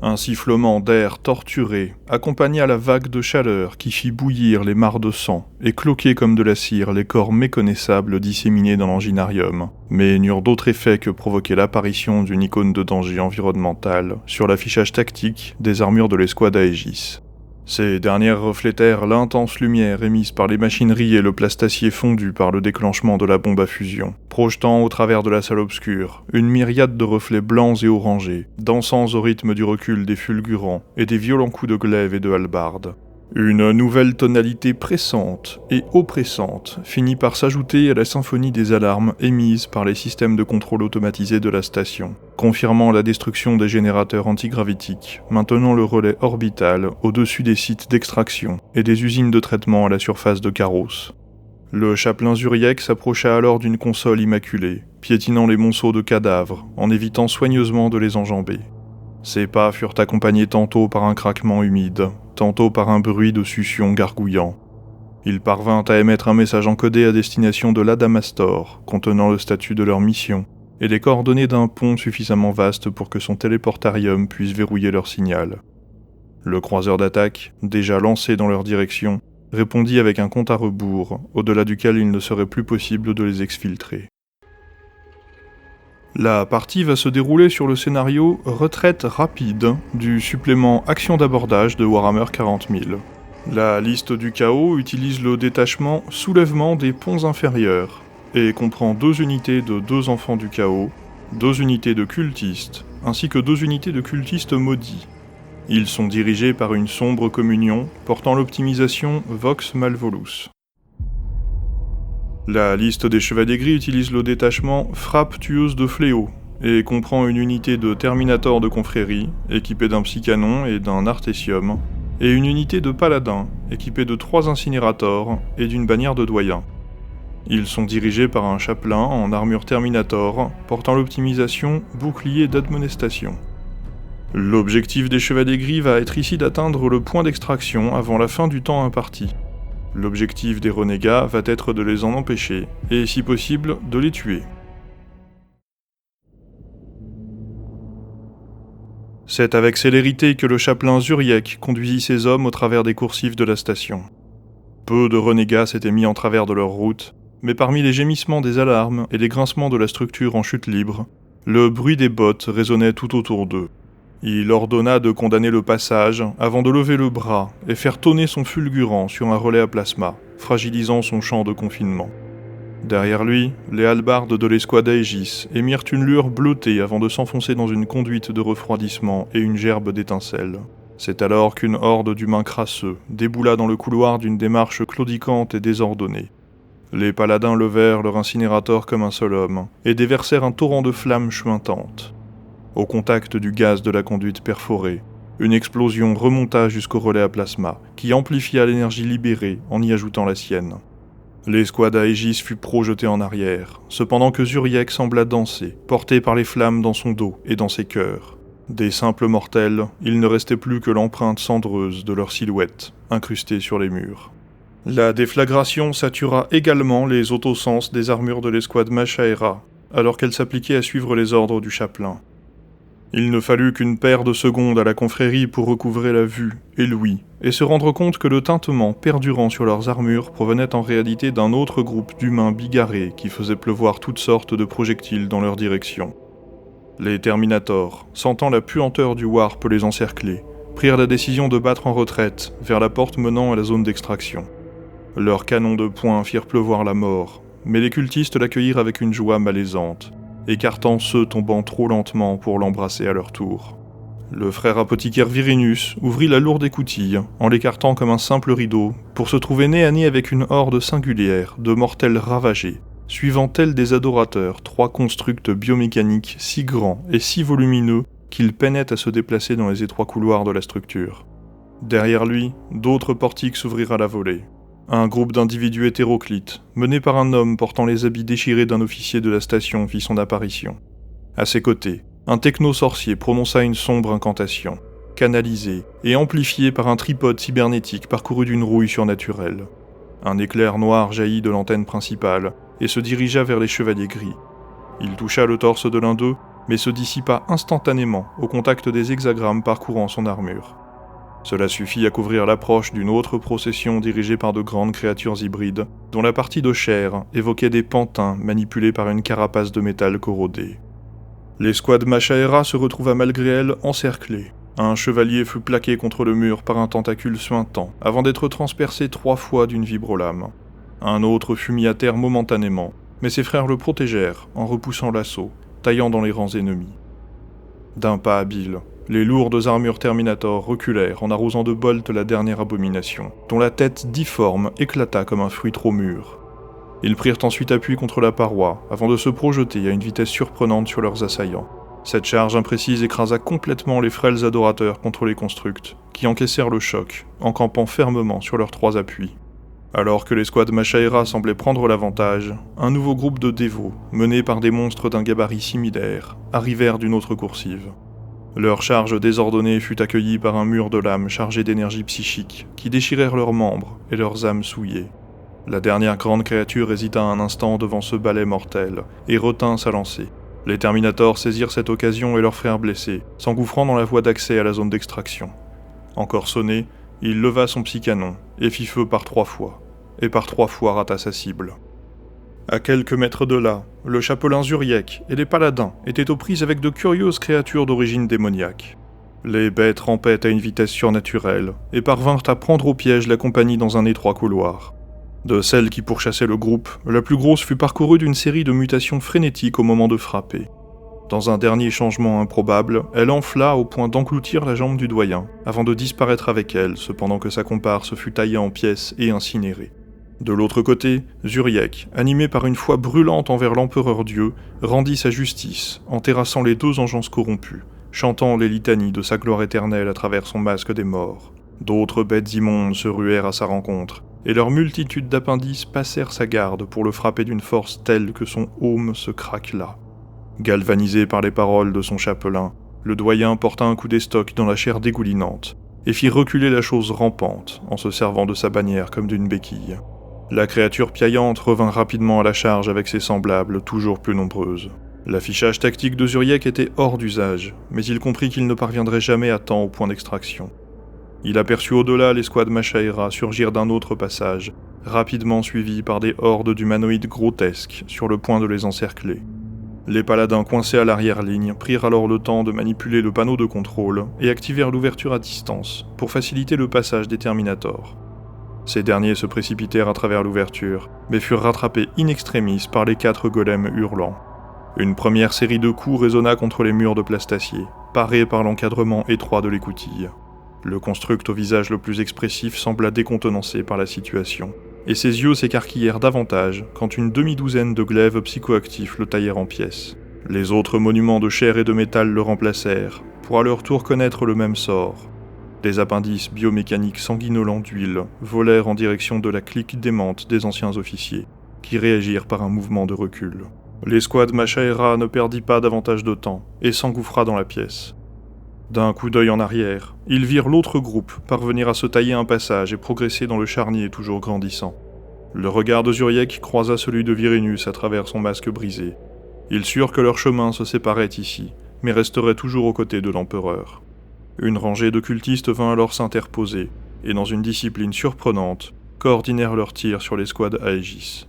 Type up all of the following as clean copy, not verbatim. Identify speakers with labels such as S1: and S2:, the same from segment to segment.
S1: Un sifflement d'air torturé accompagna la vague de chaleur qui fit bouillir les mares de sang et cloquer comme de la cire les corps méconnaissables disséminés dans l'anginarium, mais n'eurent d'autre effet que provoquer l'apparition d'une icône de danger environnemental sur l'affichage tactique des armures de l'escouade Aegis. Ces dernières reflétèrent l'intense lumière émise par les machineries et le plastacier fondu par le déclenchement de la bombe à fusion, projetant au travers de la salle obscure une myriade de reflets blancs et orangés, dansant au rythme du recul des fulgurants et des violents coups de glaive et de hallebarde. Une nouvelle tonalité pressante et oppressante finit par s'ajouter à la symphonie des alarmes émises par les systèmes de contrôle automatisés de la station, confirmant la destruction des générateurs antigravitiques, maintenant le relais orbital au-dessus des sites d'extraction et des usines de traitement à la surface de Carros. Le chapelain Zuriek s'approcha alors d'une console immaculée, piétinant les monceaux de cadavres, en évitant soigneusement de les enjamber. Ses pas furent accompagnés tantôt par un craquement humide, tantôt par un bruit de succion gargouillant. Il parvint à émettre un message encodé à destination de l'Adamastor, contenant le statut de leur mission, et les coordonnées d'un pont suffisamment vaste pour que son téléportarium puisse verrouiller leur signal. Le croiseur d'attaque, déjà lancé dans leur direction, répondit avec un compte à rebours, au-delà duquel il ne serait plus possible de les exfiltrer. La partie va se dérouler sur le scénario Retraite rapide du supplément Action d'abordage de Warhammer 40 000. La liste du chaos utilise le détachement Soulèvement des ponts inférieurs et comprend 2 unités de 2 enfants du chaos, 2 unités de cultistes, ainsi que 2 unités de cultistes maudits. Ils sont dirigés par une sombre communion portant l'optimisation Vox Malvolus. La liste des Chevaliers Gris utilise le détachement Frappe tueuse de fléau et comprend une unité de Terminator de confrérie, équipée d'un psycanon et d'un artésium, et une unité de paladins, équipée de 3 incinérators et d'une bannière de doyen. Ils sont dirigés par un chapelain en armure Terminator, portant l'optimisation Bouclier d'admonestation. L'objectif des Chevaliers Gris va être ici d'atteindre le point d'extraction avant la fin du temps imparti. L'objectif des renégats va être de les en empêcher, et si possible, de les tuer. C'est avec célérité que le chapelain Zuriek conduisit ses hommes au travers des coursives de la station. Peu de renégats s'étaient mis en travers de leur route, mais parmi les gémissements des alarmes et les grincements de la structure en chute libre, le bruit des bottes résonnait tout autour d'eux. Il ordonna de condamner le passage avant de lever le bras et faire tonner son fulgurant sur un relais à plasma, fragilisant son champ de confinement. Derrière lui, les hallebardes de l'escouade Aegis émirent une lueur bleutée avant de s'enfoncer dans une conduite de refroidissement et une gerbe d'étincelles. C'est alors qu'une horde d'humains crasseux déboula dans le couloir d'une démarche claudicante et désordonnée. Les paladins levèrent leur incinérateur comme un seul homme et déversèrent un torrent de flammes chuintantes. Au contact du gaz de la conduite perforée, une explosion remonta jusqu'au relais à plasma, qui amplifia l'énergie libérée en y ajoutant la sienne. L'escouade Aegis fut projetée en arrière, cependant que Zuriek sembla danser, porté par les flammes dans son dos et dans ses cœurs. Des simples mortels, il ne restait plus que l'empreinte cendreuse de leur silhouette, incrustée sur les murs. La déflagration satura également les autosens des armures de l'escouade Machaera, alors qu'elle s'appliquait à suivre les ordres du chapelain. Il ne fallut qu'une paire de secondes à la confrérie pour recouvrer la vue et l'ouïe, et se rendre compte que le tintement perdurant sur leurs armures provenait en réalité d'un autre groupe d'humains bigarrés qui faisaient pleuvoir toutes sortes de projectiles dans leur direction. Les Terminators, sentant la puanteur du warp les encercler, prirent la décision de battre en retraite vers la porte menant à la zone d'extraction. Leurs canons de poing firent pleuvoir la mort, mais les cultistes l'accueillirent avec une joie malaisante, écartant ceux tombant trop lentement pour l'embrasser à leur tour. Le frère apothicaire Virinus ouvrit la lourde écoutille, en l'écartant comme un simple rideau, pour se trouver nez à nez avec une horde singulière de mortels ravagés, suivant tels des adorateurs 3 constructs biomécaniques si grands et si volumineux qu'ils peinaient à se déplacer dans les étroits couloirs de la structure. Derrière lui, d'autres portiques s'ouvrirent à la volée. Un groupe d'individus hétéroclites, mené par un homme portant les habits déchirés d'un officier de la station, fit son apparition. À ses côtés, un techno-sorcier prononça une sombre incantation, canalisée et amplifiée par un tripode cybernétique parcouru d'une rouille surnaturelle. Un éclair noir jaillit de l'antenne principale et se dirigea vers les Chevaliers Gris. Il toucha le torse de l'un d'eux mais se dissipa instantanément au contact des hexagrammes parcourant son armure. Cela suffit à couvrir l'approche d'une autre procession dirigée par de grandes créatures hybrides, dont la partie de chair évoquait des pantins manipulés par une carapace de métal corrodée. L'escouade Machaera se retrouva malgré elle encerclée. Un chevalier fut plaqué contre le mur par un tentacule suintant, avant d'être transpercé 3 fois d'une vibrolame. Un autre fut mis à terre momentanément, mais ses frères le protégèrent en repoussant l'assaut, taillant dans les rangs ennemis. D'un pas habile, les lourdes armures Terminator reculèrent en arrosant de bolts la dernière abomination, dont la tête difforme éclata comme un fruit trop mûr. Ils prirent ensuite appui contre la paroi, avant de se projeter à une vitesse surprenante sur leurs assaillants. Cette charge imprécise écrasa complètement les frêles adorateurs contre les constructs, qui encaissèrent le choc, en campant fermement sur leurs 3 appuis. Alors que l'escouade Machaera semblait prendre l'avantage, un nouveau groupe de dévots, mené par des monstres d'un gabarit similaire, arrivèrent d'une autre coursive. Leur charge désordonnée fut accueillie par un mur de lames chargées d'énergie psychique, qui déchirèrent leurs membres et leurs âmes souillées. La dernière grande créature hésita un instant devant ce balai mortel, et retint sa lancée. Les Terminators saisirent cette occasion et leurs frères blessés, s'engouffrant dans la voie d'accès à la zone d'extraction. Encore sonné, il leva son psy-canon et fit feu par 3 fois, et par 3 fois rata sa cible. À quelques mètres de là, le chapelain Zuriek et les paladins étaient aux prises avec de curieuses créatures d'origine démoniaque. Les bêtes rampaient à une vitesse surnaturelle et parvinrent à prendre au piège la compagnie dans un étroit couloir. De celles qui pourchassaient le groupe, la plus grosse fut parcourue d'une série de mutations frénétiques au moment de frapper. Dans un dernier changement improbable, elle enfla au point d'engloutir la jambe du doyen, avant de disparaître avec elle, cependant que sa comparse fut taillée en pièces et incinérée. De l'autre côté, Zuriek, animé par une foi brûlante envers l'empereur Dieu, rendit sa justice, en terrassant les 2 engeances corrompues, chantant les litanies de sa gloire éternelle à travers son masque des morts. D'autres bêtes immondes se ruèrent à sa rencontre, et leur multitude d'appendices passèrent sa garde pour le frapper d'une force telle que son aume se craquela. Galvanisé par les paroles de son chapelain, le doyen porta un coup d'estoc dans la chair dégoulinante, et fit reculer la chose rampante en se servant de sa bannière comme d'une béquille. La créature piaillante revint rapidement à la charge avec ses semblables toujours plus nombreuses. L'affichage tactique de Zuriek était hors d'usage, mais il comprit qu'il ne parviendrait jamais à temps au point d'extraction. Il aperçut au-delà l'escouade Machaera surgir d'un autre passage, rapidement suivi par des hordes d'humanoïdes grotesques sur le point de les encercler. Les paladins coincés à l'arrière-ligne prirent alors le temps de manipuler le panneau de contrôle et activèrent l'ouverture à distance pour faciliter le passage des Terminators. Ces derniers se précipitèrent à travers l'ouverture, mais furent rattrapés in extremis par les 4 golems hurlants. Une première série de coups résonna contre les murs de plastacier, parés par l'encadrement étroit de l'écoutille. Le construct au visage le plus expressif sembla décontenancé par la situation, et ses yeux s'écarquillèrent davantage quand une demi-douzaine de glaives psychoactifs le taillèrent en pièces. Les autres monuments de chair et de métal le remplacèrent, pour à leur tour connaître le même sort. Des appendices biomécaniques sanguinolents d'huile volèrent en direction de la clique démente des anciens officiers, qui réagirent par un mouvement de recul. L'escouade Machaera ne perdit pas davantage de temps, et s'engouffra dans la pièce. D'un coup d'œil en arrière, ils virent l'autre groupe parvenir à se tailler un passage et progresser dans le charnier toujours grandissant. Le regard de Zuriek croisa celui de Virinus à travers son masque brisé. Ils surent que leur chemin se séparait ici, mais resterait toujours aux côtés de l'empereur. Une rangée de cultistes vint alors s'interposer, et dans une discipline surprenante, coordinèrent leurs tirs sur l'escouade Aegis.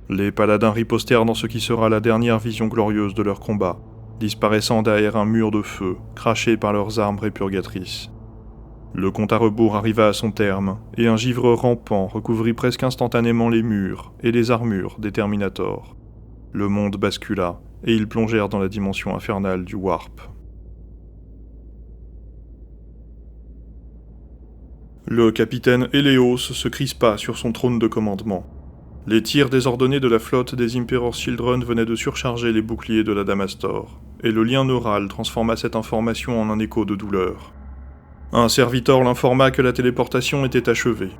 S1: Les paladins ripostèrent dans ce qui sera la dernière vision glorieuse de leur combat, disparaissant derrière un mur de feu, craché par leurs armes répurgatrices. Le compte à rebours arriva à son terme, et un givre rampant recouvrit presque instantanément les murs et les armures des Terminators. Le monde bascula, et ils plongèrent dans la dimension infernale du Warp. Le capitaine Eleos se crispa sur son trône de commandement. Les tirs désordonnés de la flotte des Emperor's Children venaient de surcharger les boucliers de la Damastor, et le lien neural transforma cette information en un écho de douleur. Un serviteur l'informa que la téléportation était achevée.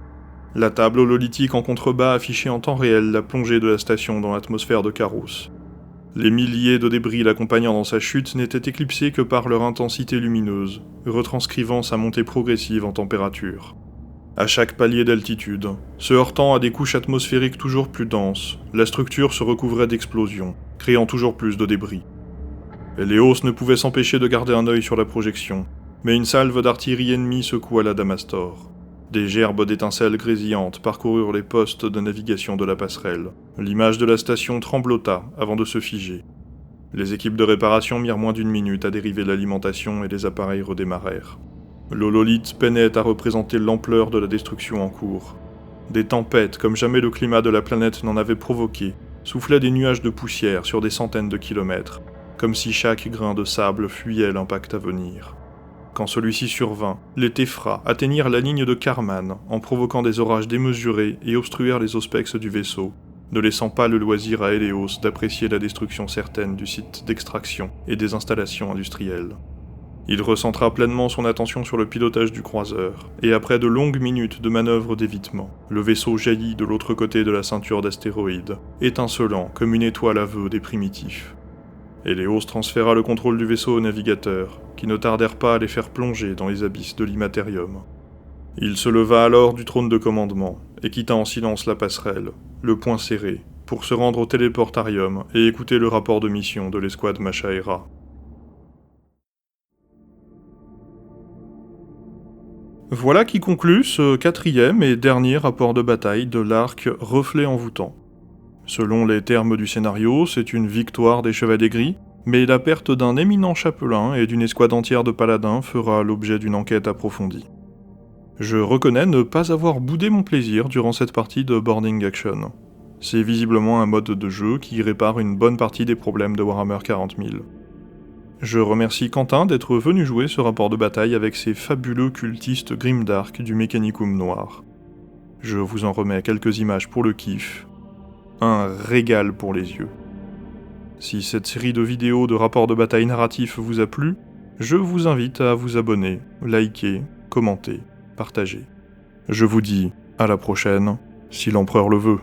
S1: La table hololithique en contrebas affichait en temps réel la plongée de la station dans l'atmosphère de Caros. Les milliers de débris l'accompagnant dans sa chute n'étaient éclipsés que par leur intensité lumineuse, retranscrivant sa montée progressive en température. À chaque palier d'altitude, se heurtant à des couches atmosphériques toujours plus denses, la structure se recouvrait d'explosions, créant toujours plus de débris. Héléos ne pouvait s'empêcher de garder un œil sur la projection, mais une salve d'artillerie ennemie secoua l'Adamastor. Des gerbes d'étincelles grésillantes parcoururent les postes de navigation de la passerelle. L'image de la station tremblota avant de se figer. Les équipes de réparation mirent moins d'1 minute à dériver l'alimentation et les appareils redémarrèrent. L'hololithe peinait à représenter l'ampleur de la destruction en cours. Des tempêtes, comme jamais le climat de la planète n'en avait provoqué, soufflaient des nuages de poussière sur des centaines de kilomètres, comme si chaque grain de sable fuyait l'impact à venir. Quand celui-ci survint, les Téphras atteignirent la ligne de Karman en provoquant des orages démesurés et obstruèrent les auspex du vaisseau, ne laissant pas le loisir à Héléos d'apprécier la destruction certaine du site d'extraction et des installations industrielles. Il recentra pleinement son attention sur le pilotage du croiseur, et après de longues minutes de manœuvres d'évitement, le vaisseau jaillit de l'autre côté de la ceinture d'astéroïdes, étincelant comme une étoile à vœux des primitifs. Héléos transféra le contrôle du vaisseau aux navigateurs, qui ne tardèrent pas à les faire plonger dans les abysses de l'immatérium. Il se leva alors du trône de commandement, et quitta en silence la passerelle, le poing serré, pour se rendre au téléportarium et écouter le rapport de mission de l'escouade Machaera. Voilà qui conclut ce 4e et dernier rapport de bataille de l'arc Reflet envoûtant. Selon les termes du scénario, c'est une victoire des Chevaliers Gris, mais la perte d'un éminent chapelain et d'une escouade entière de paladins fera l'objet d'une enquête approfondie. Je reconnais ne pas avoir boudé mon plaisir durant cette partie de Boarding Action. C'est visiblement un mode de jeu qui répare une bonne partie des problèmes de Warhammer 40 000. Je remercie Quentin d'être venu jouer ce rapport de bataille avec ces fabuleux cultistes grimdark du Mechanicum noir. Je vous en remets quelques images pour le kiff. Un régal pour les yeux. Si cette série de vidéos de rapports de bataille narratifs vous a plu, je vous invite à vous abonner, liker, commenter, partager. Je vous dis à la prochaine, si l'empereur le veut.